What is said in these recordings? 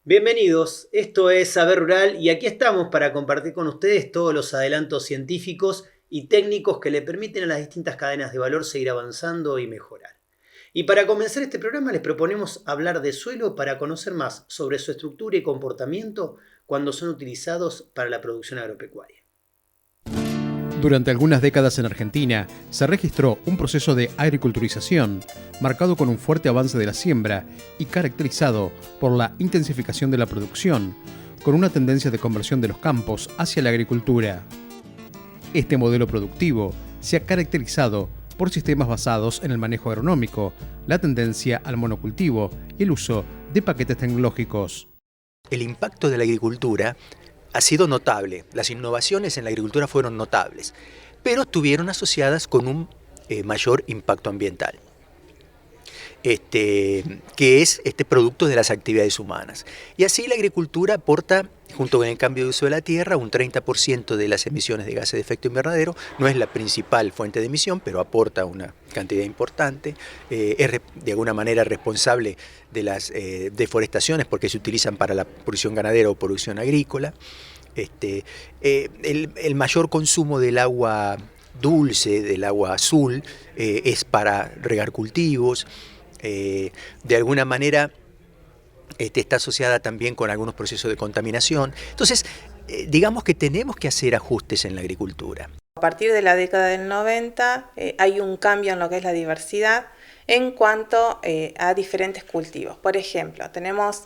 Bienvenidos, esto es Saber Rural y aquí estamos para compartir con ustedes todos los adelantos científicos y técnicos que le permiten a las distintas cadenas de valor seguir avanzando y mejorar. Y para comenzar este programa les proponemos hablar de suelo para conocer más sobre su estructura y comportamiento cuando son utilizados para la producción agropecuaria. Durante algunas décadas en Argentina se registró un proceso de agriculturización marcado con un fuerte avance de la siembra y caracterizado por la intensificación de la producción, con una tendencia de conversión de los campos hacia la agricultura. Este modelo productivo se ha caracterizado por sistemas basados en el manejo agronómico, la tendencia al monocultivo y el uso de paquetes tecnológicos. El impacto de la agricultura ha sido notable, las innovaciones en la agricultura fueron notables, pero estuvieron asociadas con un mayor impacto ambiental, que es producto de las actividades humanas. Y así la agricultura aporta, junto con el cambio de uso de la tierra, un 30% de las emisiones de gases de efecto invernadero. No es la principal fuente de emisión, pero aporta una cantidad importante. Es de alguna manera responsable de las deforestaciones porque se utilizan para la producción ganadera o producción agrícola. El mayor consumo del agua dulce, del agua azul, es para regar cultivos. De alguna manera está asociada también con algunos procesos de contaminación. Entonces, digamos que tenemos que hacer ajustes en la agricultura. A partir de la década del 90 hay un cambio en lo que es la diversidad en cuanto a diferentes cultivos. Por ejemplo, tenemos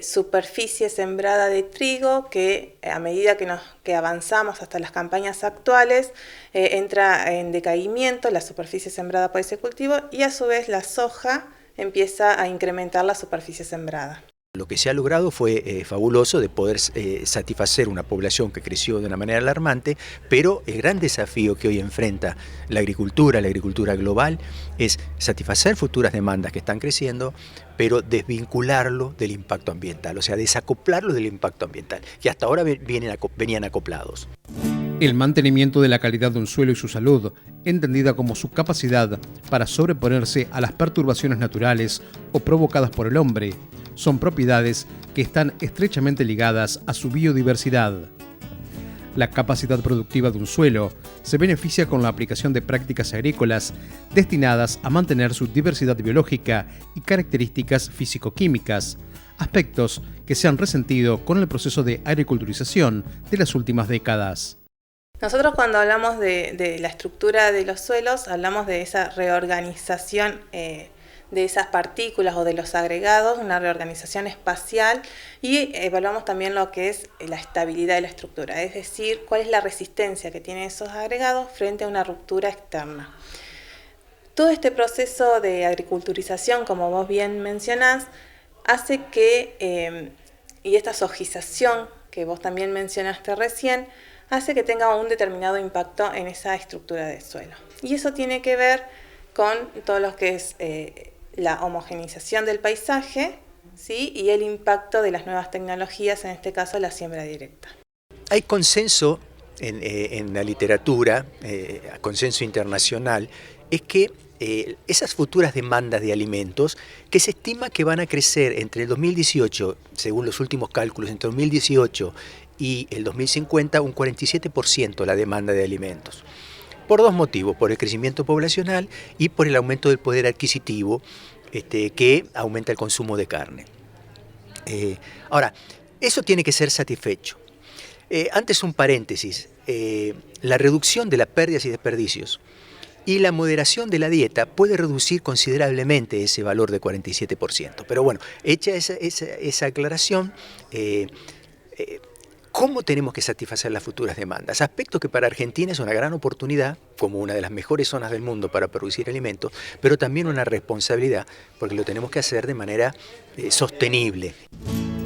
superficie sembrada de trigo que a medida que avanzamos hasta las campañas actuales entra en decaimiento la superficie sembrada por ese cultivo y a su vez la soja empieza a incrementar la superficie sembrada. Lo que se ha logrado fue fabuloso de poder satisfacer una población que creció de una manera alarmante, pero el gran desafío que hoy enfrenta la agricultura global, es satisfacer futuras demandas que están creciendo, pero desvincularlo del impacto ambiental, o sea, desacoplarlo del impacto ambiental, que hasta ahora venían acoplados. El mantenimiento de la calidad de un suelo y su salud, entendida como su capacidad para sobreponerse a las perturbaciones naturales o provocadas por el hombre, son propiedades que están estrechamente ligadas a su biodiversidad. La capacidad productiva de un suelo se beneficia con la aplicación de prácticas agrícolas destinadas a mantener su diversidad biológica y características físico-químicas, aspectos que se han resentido con el proceso de agriculturización de las últimas décadas. Nosotros cuando hablamos de la estructura de los suelos, hablamos de esa reorganización de esas partículas o de los agregados, una reorganización espacial, y evaluamos también lo que es la estabilidad de la estructura, es decir, cuál es la resistencia que tienen esos agregados frente a una ruptura externa. Todo este proceso de agriculturización, como vos bien mencionás, hace que, y esta sojización que vos también mencionaste recién, hace que tenga un determinado impacto en esa estructura del suelo. Y eso tiene que ver con todo lo que es la homogeneización del paisaje, ¿sí? Y el impacto de las nuevas tecnologías, en este caso la siembra directa. Hay consenso en la literatura, consenso internacional, es que esas futuras demandas de alimentos, que se estima que van a crecer entre el 2018, según los últimos cálculos, entre el 2018 y el 2050, un 47% la demanda de alimentos. Por dos motivos, por el crecimiento poblacional y por el aumento del poder adquisitivo que aumenta el consumo de carne. Ahora, eso tiene que ser satisfecho. Antes un paréntesis, la reducción de las pérdidas y desperdicios y la moderación de la dieta puede reducir considerablemente ese valor de 47%. Pero bueno, hecha esa aclaración, ¿cómo tenemos que satisfacer las futuras demandas? Aspecto que para Argentina es una gran oportunidad, como una de las mejores zonas del mundo para producir alimentos, pero también una responsabilidad, porque lo tenemos que hacer de manera sostenible.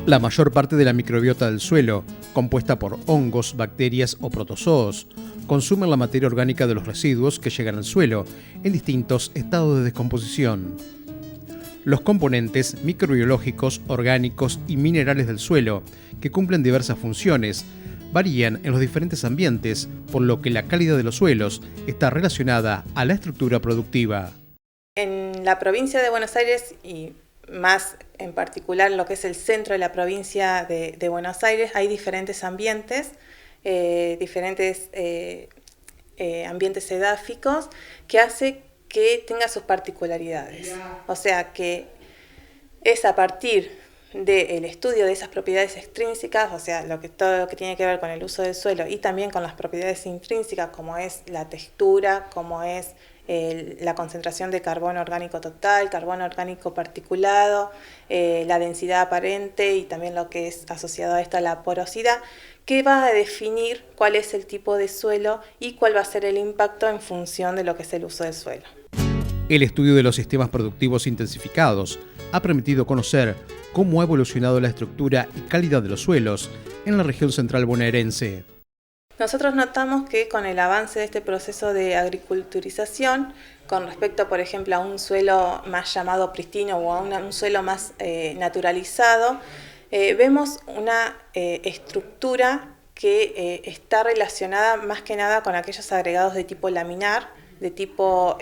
La mayor parte de la microbiota del suelo, compuesta por hongos, bacterias o protozoos, consumen la materia orgánica de los residuos que llegan al suelo en distintos estados de descomposición. Los componentes microbiológicos, orgánicos y minerales del suelo, que cumplen diversas funciones, varían en los diferentes ambientes, por lo que la calidad de los suelos está relacionada a la estructura productiva. En la provincia de Buenos Aires y más en particular lo que es el centro de la provincia de Buenos Aires, hay diferentes ambientes, ambientes edáficos que hace que tenga sus particularidades. O sea que es a partir del estudio de esas propiedades extrínsecas, o sea, todo lo que tiene que ver con el uso del suelo y también con las propiedades intrínsecas, como es la textura, como es la concentración de carbono orgánico total, carbono orgánico particulado, la densidad aparente y también lo que es asociado a esta la porosidad, que va a definir cuál es el tipo de suelo y cuál va a ser el impacto en función de lo que es el uso del suelo. El estudio de los sistemas productivos intensificados ha permitido conocer cómo ha evolucionado la estructura y calidad de los suelos en la región central bonaerense. Nosotros notamos que con el avance de este proceso de agriculturización, con respecto, por ejemplo, a un suelo más llamado pristino o a un suelo más naturalizado, vemos una estructura que está relacionada más que nada con aquellos agregados de tipo laminar, de tipo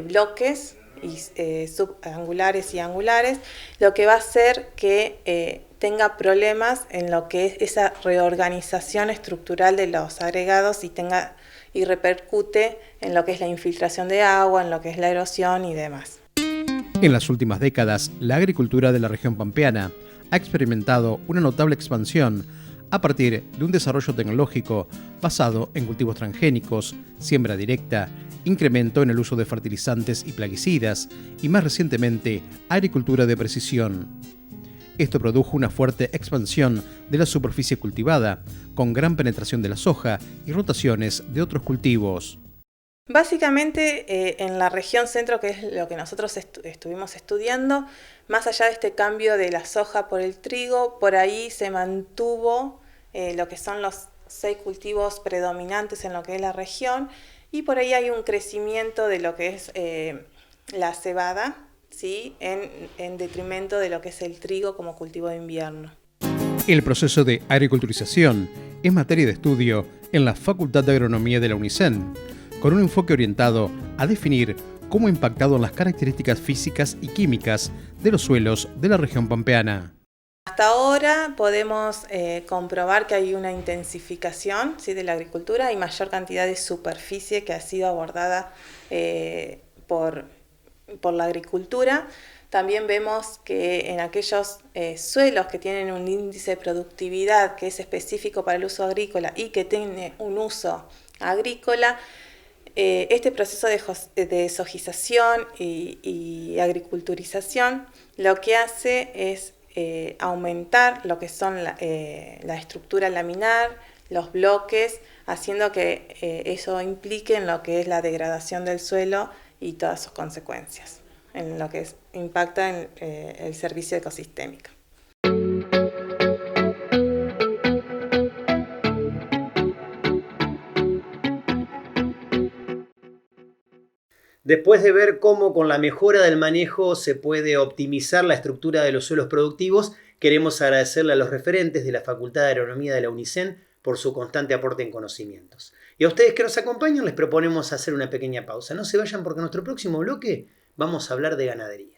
bloques y subangulares y angulares, lo que va a hacer que tenga problemas en lo que es esa reorganización estructural de los agregados y repercute en lo que es la infiltración de agua, en lo que es la erosión y demás. En las últimas décadas, la agricultura de la región pampeana ha experimentado una notable expansión a partir de un desarrollo tecnológico basado en cultivos transgénicos, siembra directa, incremento en el uso de fertilizantes y plaguicidas y más recientemente agricultura de precisión. Esto produjo una fuerte expansión de la superficie cultivada, con gran penetración de la soja y rotaciones de otros cultivos. Básicamente en la región centro, que es lo que nosotros estuvimos estudiando, más allá de este cambio de la soja por el trigo, por ahí se mantuvo lo que son los 6 cultivos predominantes en lo que es la región, y por ahí hay un crecimiento de lo que es la cebada, ¿sí? en detrimento de lo que es el trigo como cultivo de invierno. El proceso de agriculturización es materia de estudio en la Facultad de Agronomía de la UNICEN, con un enfoque orientado a definir cómo ha impactado en las características físicas y químicas de los suelos de la región pampeana. Hasta ahora podemos comprobar que hay una intensificación, ¿sí? de la agricultura, hay mayor cantidad de superficie que ha sido abordada por la agricultura. También vemos que en aquellos suelos que tienen un índice de productividad que es específico para el uso agrícola y que tiene un uso agrícola, este proceso de sojización y agriculturización lo que hace es aumentar lo que son la estructura laminar, los bloques, haciendo que eso implique en lo que es la degradación del suelo y todas sus consecuencias, en lo que impacta en el servicio ecosistémico. Después de ver cómo con la mejora del manejo se puede optimizar la estructura de los suelos productivos, queremos agradecerle a los referentes de la Facultad de Agronomía de la UNICEN por su constante aporte en conocimientos. Y a ustedes que nos acompañan les proponemos hacer una pequeña pausa. No se vayan porque en nuestro próximo bloque vamos a hablar de ganadería.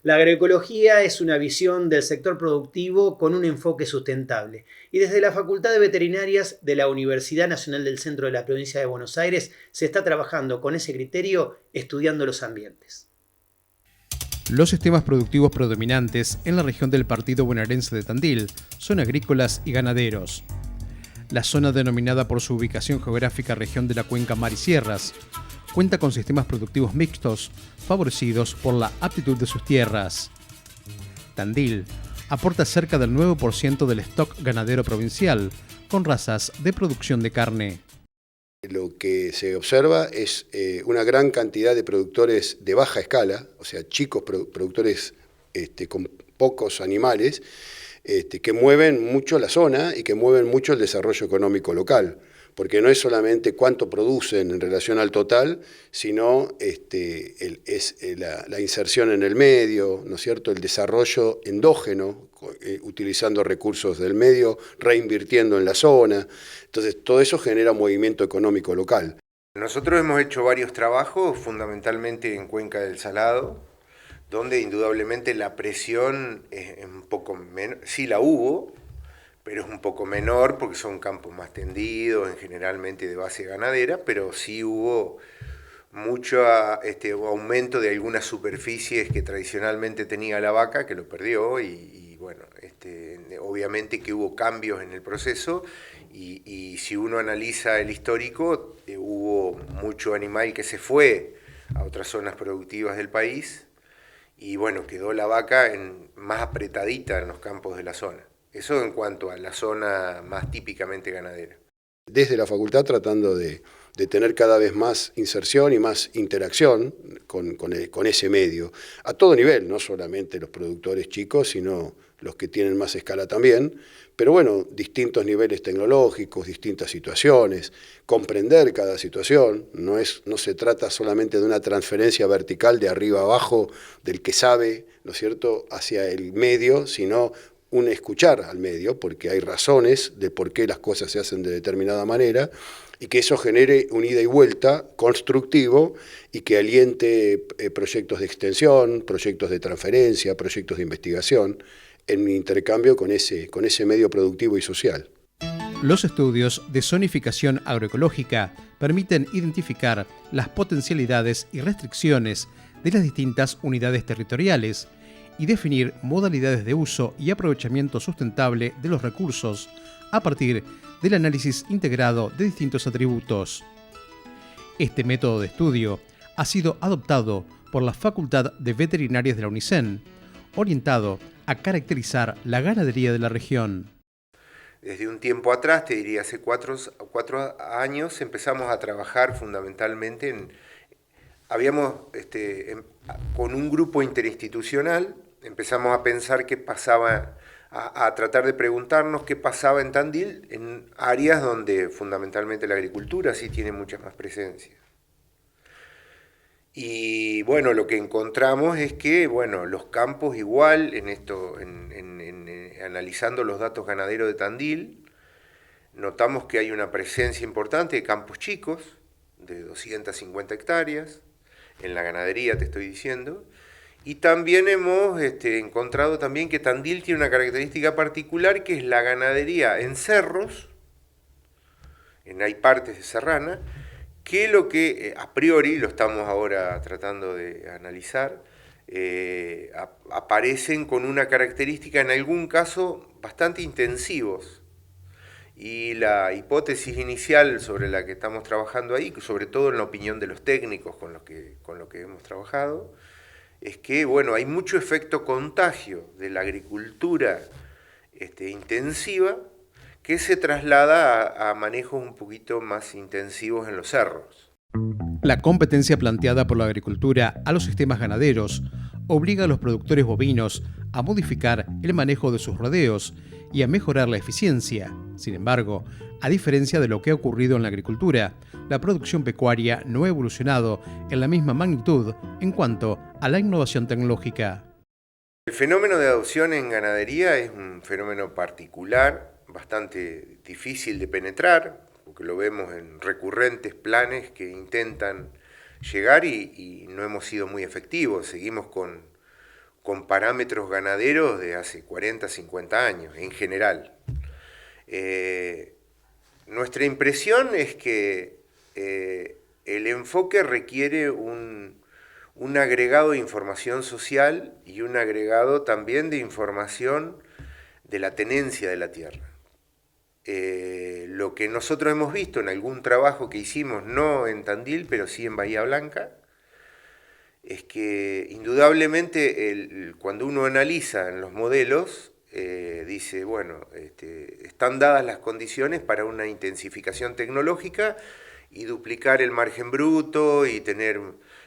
La agroecología es una visión del sector productivo con un enfoque sustentable y desde la Facultad de Veterinarias de la Universidad Nacional del Centro de la Provincia de Buenos Aires se está trabajando con ese criterio estudiando los ambientes. Los sistemas productivos predominantes en la región del partido bonaerense de Tandil son agrícolas y ganaderos. La zona denominada por su ubicación geográfica región de la cuenca Mar y Sierras cuenta con sistemas productivos mixtos favorecidos por la aptitud de sus tierras. Tandil aporta cerca del 9% del stock ganadero provincial, con razas de producción de carne. Lo que se observa es una gran cantidad de productores de baja escala, o sea, chicos productores con pocos animales, que mueven mucho la zona y que mueven mucho el desarrollo económico local. porque no es solamente cuánto producen en relación al total, sino la inserción en el medio, ¿no es cierto?, el desarrollo endógeno, utilizando recursos del medio, reinvirtiendo en la zona. Entonces, todo eso genera movimiento económico local. Nosotros hemos hecho varios trabajos, fundamentalmente en Cuenca del Salado, donde indudablemente la presión es un poco menor, sí la hubo, pero es un poco menor porque son campos más tendidos, generalmente de base ganadera, pero sí hubo mucho aumento de algunas superficies que tradicionalmente tenía la vaca, que lo perdió, y bueno, obviamente que hubo cambios en el proceso, y si uno analiza el histórico, hubo mucho animal que se fue a otras zonas productivas del país, y bueno, quedó la vaca más apretadita en los campos de la zona. Eso en cuanto a la zona más típicamente ganadera. Desde la facultad tratando de tener cada vez más inserción y más interacción con ese medio, a todo nivel, no solamente los productores chicos, sino los que tienen más escala también, pero bueno, distintos niveles tecnológicos, distintas situaciones, comprender cada situación, no se trata solamente de una transferencia vertical de arriba a abajo del que sabe, ¿no es cierto?, hacia el medio, sino un escuchar al medio, porque hay razones de por qué las cosas se hacen de determinada manera, y que eso genere un ida y vuelta constructivo y que aliente proyectos de extensión, proyectos de transferencia, proyectos de investigación, en intercambio con ese medio productivo y social. Los estudios de zonificación agroecológica permiten identificar las potencialidades y restricciones de las distintas unidades territoriales y definir modalidades de uso y aprovechamiento sustentable de los recursos a partir del análisis integrado de distintos atributos. Este método de estudio ha sido adoptado por la Facultad de Veterinarias de la UNICEN, orientado a caracterizar la ganadería de la región. Desde un tiempo atrás, te diría hace cuatro años, empezamos a trabajar fundamentalmente con un grupo interinstitucional, empezamos a pensar qué pasaba, a tratar de preguntarnos qué pasaba en Tandil, en áreas donde fundamentalmente la agricultura sí tiene mucha más presencia. Y bueno, lo que encontramos es que bueno, los campos igual, analizando los datos ganaderos de Tandil, notamos que hay una presencia importante de campos chicos, de 250 hectáreas, en la ganadería te estoy diciendo, y también hemos encontrado también que Tandil tiene una característica particular que es la ganadería en cerros, hay partes de serrana, que lo que a priori, lo estamos ahora tratando de analizar, aparecen con una característica en algún caso bastante intensivos. Y la hipótesis inicial sobre la que estamos trabajando ahí, sobre todo en la opinión de los técnicos con los que hemos trabajado, es que bueno, hay mucho efecto contagio de la agricultura intensiva que se traslada a manejos un poquito más intensivos en los cerros. La competencia planteada por la agricultura a los sistemas ganaderos obliga a los productores bovinos a modificar el manejo de sus rodeos y a mejorar la eficiencia. Sin embargo, a diferencia de lo que ha ocurrido en la agricultura, la producción pecuaria no ha evolucionado en la misma magnitud en cuanto a la innovación tecnológica. El fenómeno de adopción en ganadería es un fenómeno particular, bastante difícil de penetrar, porque lo vemos en recurrentes planes que intentan llegar y no hemos sido muy efectivos. Seguimos con parámetros ganaderos de hace 40, 50 años, en general. Nuestra impresión es que el enfoque requiere un agregado de información social y un agregado también de información de la tenencia de la tierra. Lo que nosotros hemos visto en algún trabajo que hicimos, no en Tandil, pero sí en Bahía Blanca, es que indudablemente cuando uno analiza en los modelos, dice, bueno, están dadas las condiciones para una intensificación tecnológica y duplicar el margen bruto y tener...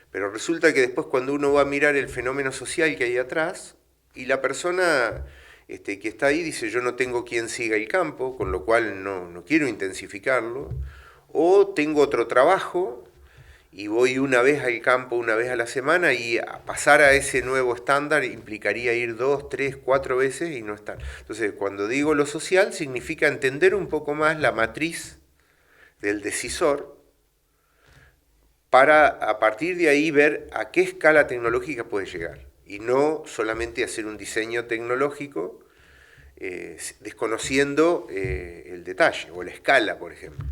Pero resulta que después cuando uno va a mirar el fenómeno social que hay atrás, y la persona que está ahí dice, yo no tengo quien siga el campo, con lo cual no quiero intensificarlo, o tengo otro trabajo y voy una vez al campo, una vez a la semana, y pasar a ese nuevo estándar implicaría ir 2, 3, 4 veces y no estar. Entonces, cuando digo lo social, significa entender un poco más la matriz del decisor para a partir de ahí ver a qué escala tecnológica puede llegar y no solamente hacer un diseño tecnológico desconociendo el detalle o la escala, por ejemplo.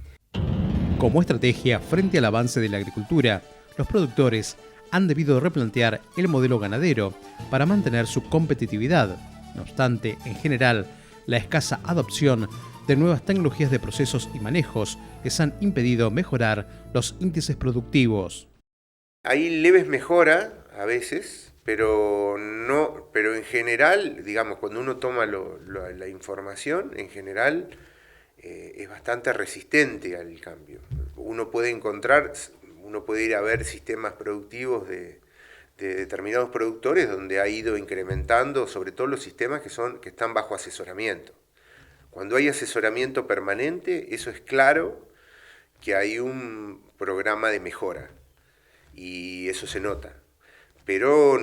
Como estrategia frente al avance de la agricultura, los productores han debido replantear el modelo ganadero para mantener su competitividad. No obstante, en general, la escasa adopción de nuevas tecnologías de procesos y manejos les han impedido mejorar los índices productivos. Hay leves mejoras a veces, pero en general, digamos, cuando uno toma la información, en general es bastante resistente al cambio. Uno puede ir a ver sistemas productivos de determinados productores donde ha ido incrementando, sobre todo los sistemas que están bajo asesoramiento. Cuando hay asesoramiento permanente, eso es claro que hay un programa de mejora y eso se nota. Pero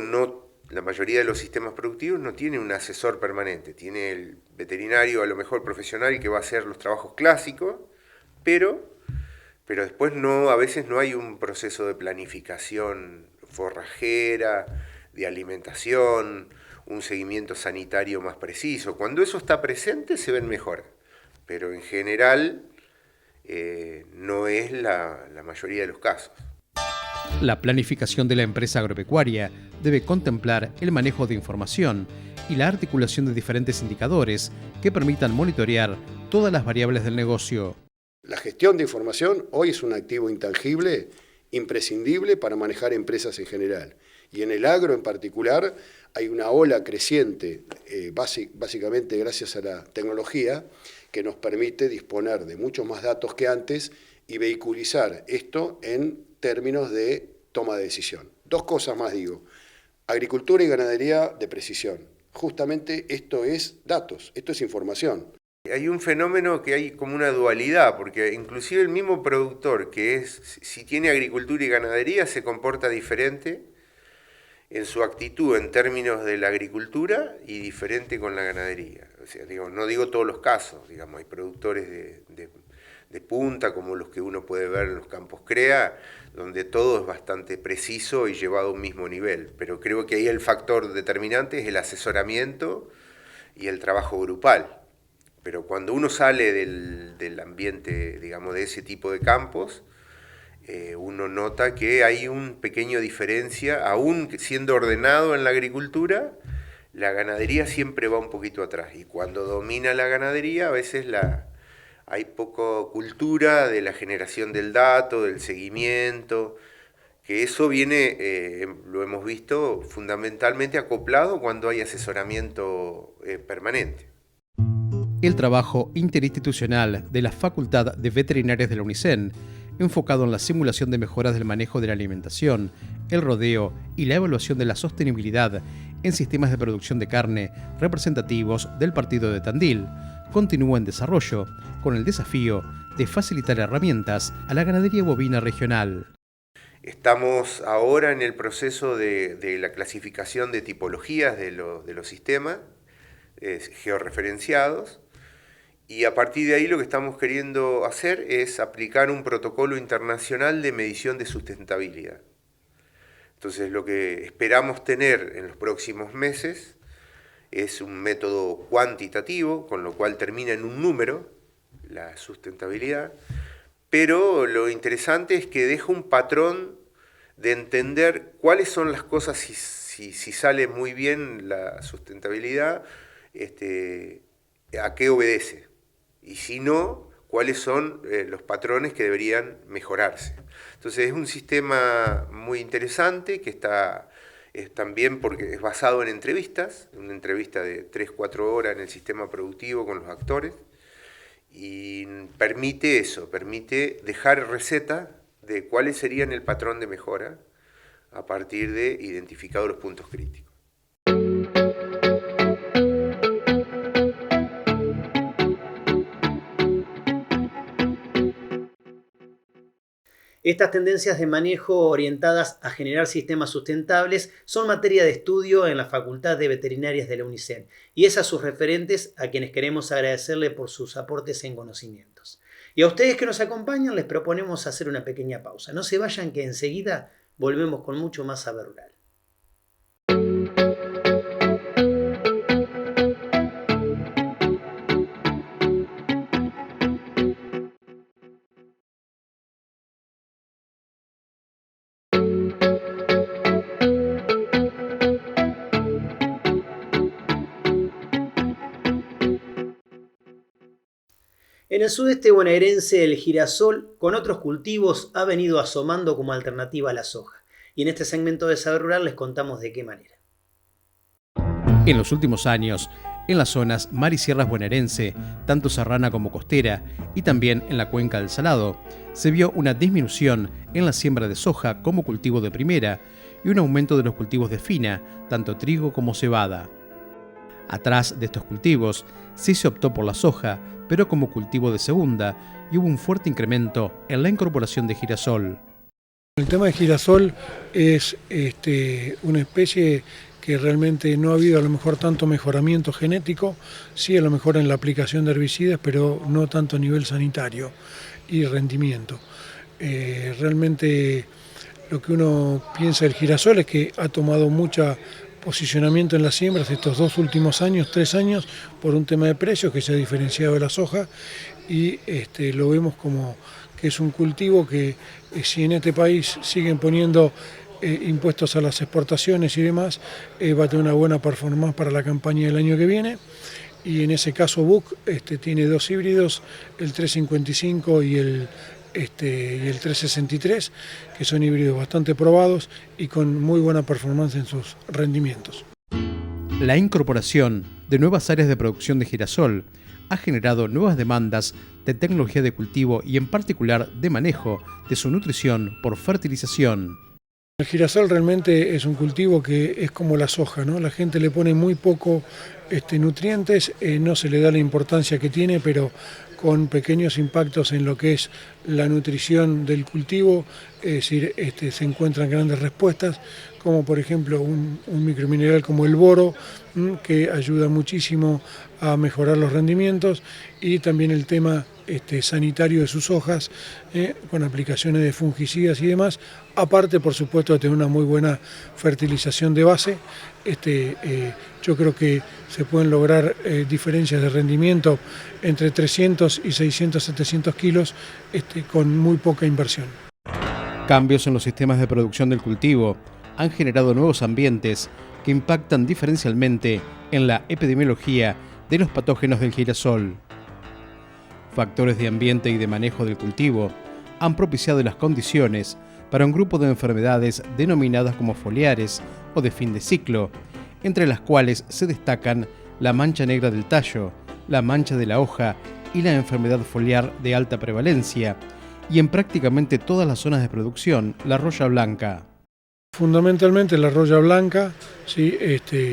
la mayoría de los sistemas productivos no tiene un asesor permanente, tiene el veterinario a lo mejor profesional que va a hacer los trabajos clásicos, pero después a veces no hay un proceso de planificación forrajera, de alimentación, un seguimiento sanitario más preciso. Cuando eso está presente se ven mejoras, pero en general no es la mayoría de los casos. La planificación de la empresa agropecuaria debe contemplar el manejo de información y la articulación de diferentes indicadores que permitan monitorear todas las variables del negocio. La gestión de información hoy es un activo intangible, imprescindible para manejar empresas en general. Y en el agro en particular hay una ola creciente, básicamente gracias a la tecnología, que nos permite disponer de muchos más datos que antes y vehiculizar esto en términos de toma de decisión. Dos cosas más digo, agricultura y ganadería de precisión. Justamente esto es datos, esto es información. Hay un fenómeno que hay como una dualidad, porque inclusive el mismo productor si tiene agricultura y ganadería, se comporta diferente en su actitud en términos de la agricultura y diferente con la ganadería. O sea, no digo todos los casos, digamos, hay productores de punta, como los que uno puede ver en los campos CREA, donde todo es bastante preciso y llevado a un mismo nivel. Pero creo que ahí el factor determinante es el asesoramiento y el trabajo grupal. Pero cuando uno sale del ambiente, digamos, de ese tipo de campos, uno nota que hay una pequeña diferencia, aún siendo ordenado en la agricultura, la ganadería siempre va un poquito atrás. Y cuando domina la ganadería, a veces hay poca cultura de la generación del dato, del seguimiento, que eso viene, lo hemos visto, fundamentalmente acoplado cuando hay asesoramiento permanente. El trabajo interinstitucional de la Facultad de Veterinarias de la UNICEN, enfocado en la simulación de mejoras del manejo de la alimentación, el rodeo y la evaluación de la sostenibilidad en sistemas de producción de carne representativos del partido de Tandil, continúa en desarrollo, con el desafío de facilitar herramientas a la ganadería bovina regional. Estamos ahora en el proceso de la clasificación de tipologías de los sistemas georreferenciados, y a partir de ahí lo que estamos queriendo hacer es aplicar un protocolo internacional de medición de sustentabilidad. Entonces lo que esperamos tener en los próximos meses es un método cuantitativo, con lo cual termina en un número, la sustentabilidad, pero lo interesante es que deja un patrón de entender cuáles son las cosas, si sale muy bien la sustentabilidad, a qué obedece, y si no, cuáles son los patrones que deberían mejorarse. Entonces es un sistema muy interesante que es también porque es basado en entrevistas, una entrevista de 3-4 horas en el sistema productivo con los actores, y permite dejar receta de cuáles serían el patrón de mejora a partir de identificados los puntos críticos. Estas tendencias de manejo orientadas a generar sistemas sustentables son materia de estudio en la Facultad de Veterinarias de la UNICEN y es a sus referentes a quienes queremos agradecerle por sus aportes en conocimientos. Y a ustedes que nos acompañan les proponemos hacer una pequeña pausa. No se vayan que enseguida volvemos con mucho más Saber Rural. En el sudeste bonaerense el girasol con otros cultivos ha venido asomando como alternativa a la soja. Y en este segmento de Saber Rural les contamos de qué manera. En los últimos años, en las zonas mar y sierras bonaerense, tanto serrana como costera, y también en la cuenca del Salado, se vio una disminución en la siembra de soja como cultivo de primera y un aumento de los cultivos de fina, tanto trigo como cebada. Atrás de estos cultivos, sí se optó por la soja, pero como cultivo de segunda, y hubo un fuerte incremento en la incorporación de girasol. El tema de girasol es una especie que realmente no ha habido a lo mejor tanto mejoramiento genético, sí a lo mejor en la aplicación de herbicidas, pero no tanto a nivel sanitario y rendimiento. Realmente lo que uno piensa del girasol es que ha tomado mucho posicionamiento en las siembras estos 2 últimos años, 3 años, por un tema de precios que se ha diferenciado de la soja y lo vemos como que es un cultivo que si en este país siguen poniendo impuestos a las exportaciones y demás, va a tener una buena performance para la campaña del año que viene. Y en ese caso Buck tiene 2 híbridos, el 355 y el 363, que son híbridos bastante probados y con muy buena performance en sus rendimientos. La incorporación de nuevas áreas de producción de girasol ha generado nuevas demandas de tecnología de cultivo y en particular de manejo de su nutrición por fertilización. El girasol realmente es un cultivo que es como la soja, ¿no? La gente le pone muy poco nutrientes, no se le da la importancia que tiene, pero con pequeños impactos en lo que es la nutrición del cultivo, es decir, se encuentran grandes respuestas, como por ejemplo un micromineral como el boro, que ayuda muchísimo a mejorar los rendimientos, y también el tema sanitario de sus hojas, con aplicaciones de fungicidas y demás, aparte por supuesto de tener una muy buena fertilización de base. Yo creo que se pueden lograr diferencias de rendimiento entre 300 y 600, 700 kilos con muy poca inversión. Cambios en los sistemas de producción del cultivo han generado nuevos ambientes que impactan diferencialmente en la epidemiología de los patógenos del girasol. Factores de ambiente y de manejo del cultivo han propiciado las condiciones para un grupo de enfermedades denominadas como foliares o de fin de ciclo, entre las cuales se destacan la mancha negra del tallo, la mancha de la hoja y la enfermedad foliar de alta prevalencia, y en prácticamente todas las zonas de producción, la roya blanca. Fundamentalmente la roya blanca, ¿sí?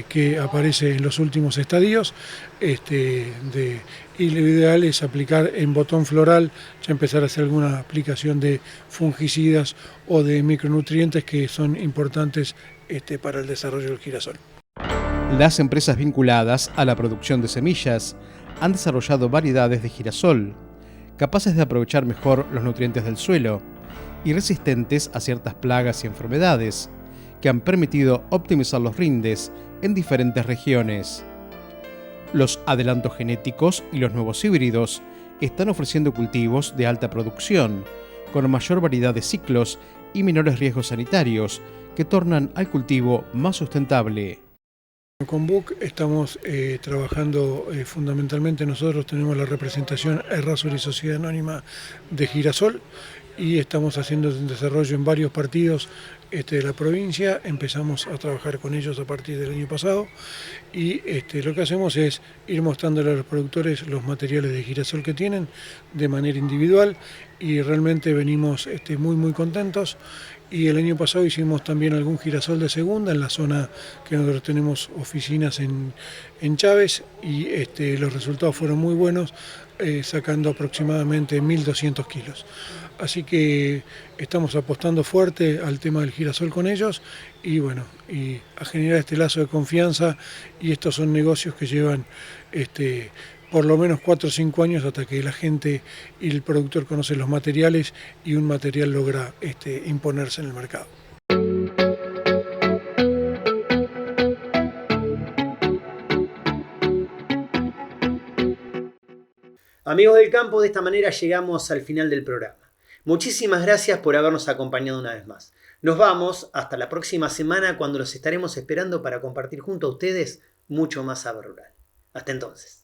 Que aparece en los últimos estadios, y lo ideal es aplicar en botón floral, ya empezar a hacer alguna aplicación de fungicidas o de micronutrientes que son importantes para el desarrollo del girasol. Las empresas vinculadas a la producción de semillas han desarrollado variedades de girasol, capaces de aprovechar mejor los nutrientes del suelo y resistentes a ciertas plagas y enfermedades, que han permitido optimizar los rindes en diferentes regiones. Los adelantos genéticos y los nuevos híbridos están ofreciendo cultivos de alta producción, con mayor variedad de ciclos y menores riesgos sanitarios, que tornan al cultivo más sustentable. Con Buck estamos trabajando fundamentalmente, nosotros tenemos la representación Errázuriz Sociedad Anónima de Girasol y estamos haciendo un desarrollo en varios partidos de la provincia. Empezamos a trabajar con ellos a partir del año pasado y lo que hacemos es ir mostrándole a los productores los materiales de girasol que tienen de manera individual y realmente venimos muy contentos Y el año pasado hicimos también algún girasol de segunda en la zona que nosotros tenemos oficinas en Chávez, y los resultados fueron muy buenos, sacando aproximadamente 1.200 kilos. Así que estamos apostando fuerte al tema del girasol con ellos y bueno, y a generar este lazo de confianza, y estos son negocios que llevan por lo menos 4 o 5 años hasta que la gente y el productor conocen los materiales y un material logra imponerse en el mercado. Amigos del campo, de esta manera llegamos al final del programa. Muchísimas gracias por habernos acompañado una vez más. Nos vamos hasta la próxima semana, cuando los estaremos esperando para compartir junto a ustedes mucho más saber rural. Hasta entonces.